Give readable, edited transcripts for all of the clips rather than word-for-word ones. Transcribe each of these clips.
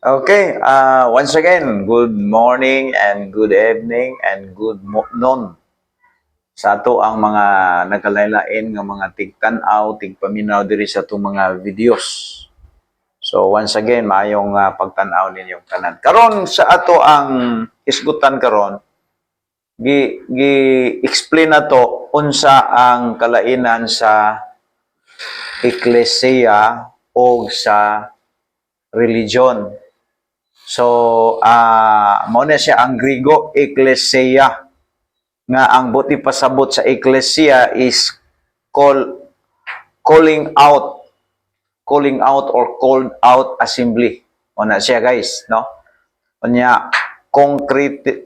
Okay, once again, good morning and good evening and good noon sa ato ang mga nagkalaylain nga mga tigtanaw, tigpaminaw diri sa atong mga videos. So once again, maayong pagtanaw ninyong tanan. Karon sa ato ang isgutan karon, gi-explain na to unsa ang kalainan sa eklesiya o sa religion. So, mao na siya ang Griego, ecclesia. Nga ang buti pasabot sa ecclesia is calling out or called out assembly. Mao na siya, guys, no? Unya concretely.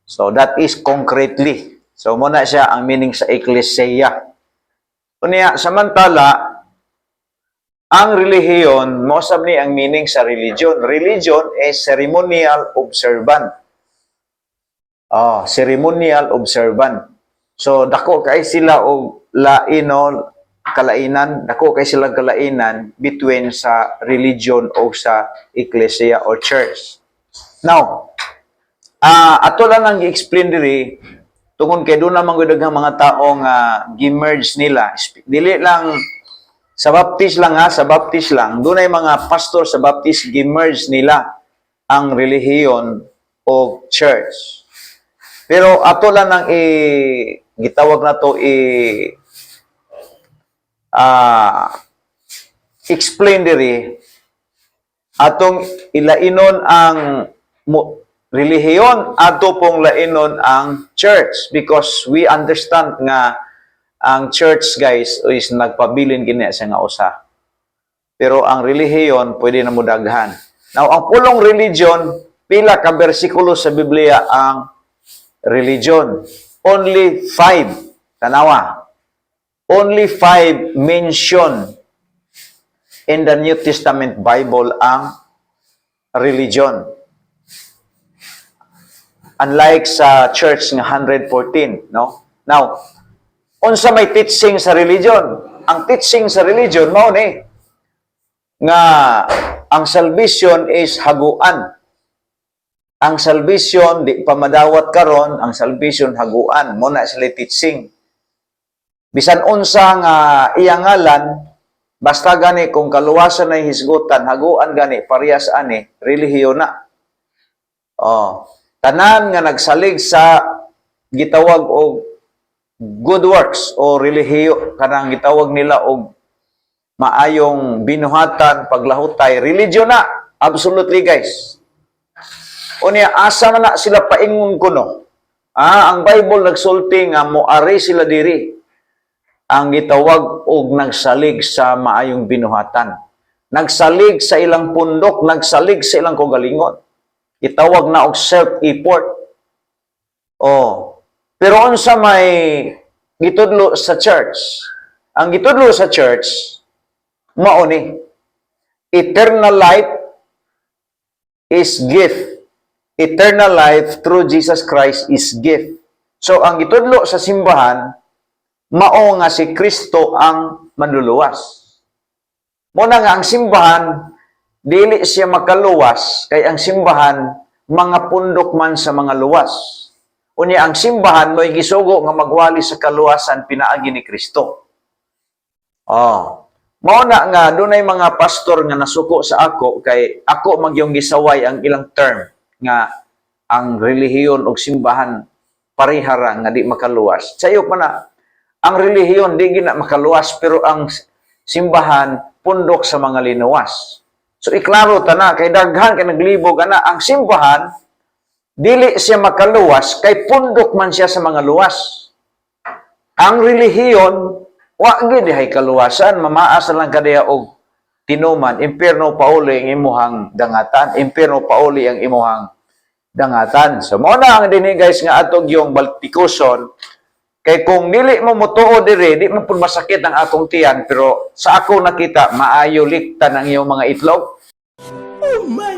So, that is concretely. So, mao na siya ang meaning sa ecclesia. Unya samantala ang relihiyon, most of ni ang meaning sa religion. Religion is ceremonial observant. Ceremonial observant. So, dako kay sila og kalainan, dako kay sila kalainan between sa religion o sa ecclesia or church. Now, ato lang ang i-explain diri tungod kay doon naman gud ang mga taong gi-merge nila. Dili lang sa Baptist lang sa Baptist lang, doon ay mga pastor sa Baptist gi-merge nila ang relihiyon o church. Pero ato lang ang gitawag na to explain diri atong ilainon ang relihiyon ato pong lainon ang church because we understand nga ang church, guys, is nagpabilin gini sa nga usa. Pero ang relihiyon pwede na mo daghan. Now, ang pulong religion, pila ka bersikulo sa Biblia ang religion. Only 5. Tanawa. Only 5 mention in the New Testament Bible ang religion. Unlike sa church nga 114, no? Now, unsa may teaching sa religion? Ang teaching sa religion mao ni nga ang salvation is haguan. Ang salvation di pa madawat karon, ang salvation haguan. Mao na sila teaching. Bisan unsa nga iyang ngalan, basta gani kung kaluwasan na hisgutan, haguan gani parehas ani relihiyon na. Tanan nga nagsalig sa gitawag og good works o relihiyo kanang gitawag nila og maayong binuhatan paglahutay religion na absolutely, guys. Unya asa man na sila paingon kuno ang Bible nagsulti nga moari sila diri ang gitawag og nagsalig sa maayong binuhatan, nagsalig sa ilang pundok, nagsalig sa ilang kaugalingon, gitawag na og self-effort. Pero unsa may gitudlo sa church? Ang gitudlo sa church, mao ni eternal life is gift. Eternal life through Jesus Christ is gift. So ang gitudlo sa simbahan, mao nga si Kristo ang manluluwas. Muna nga ang simbahan, dili siya makaluwas, kay ang simbahan, mga pundok man sa mga luwas. Unya ang simbahan mo'y gisugo nga magwali sa kaluwasan pinaagi ni Kristo. Mao na nga dunay mga pastor nga nasuko sa ako kay ako magyong gisaway ang ilang term nga ang relihiyon og simbahan parihara nga di makaluwas. Sayo pa na ang relihiyon di gina makaluwas pero ang simbahan pundok sa mga linuwas. So iklaro ta na kay daghan kay naglibog ana ang simbahan dili siya makaluwas, kay pundok man siya sa mga luwas. Ang relihiyon, wa gid hay kaluwasan, mamaas lang kadiya og tinuman, impierno pauli ang imuhang dangatan, impierno pauli ang imuhang dangatan. So, mao na ang dinhi, guys, nga atog yung baltikuson, kay kung dili mo mutuo diri, di mo pud masakit ang akong tiyan, pero sa ako nakita, maayo liktan ang iyong mga itlog. Oh my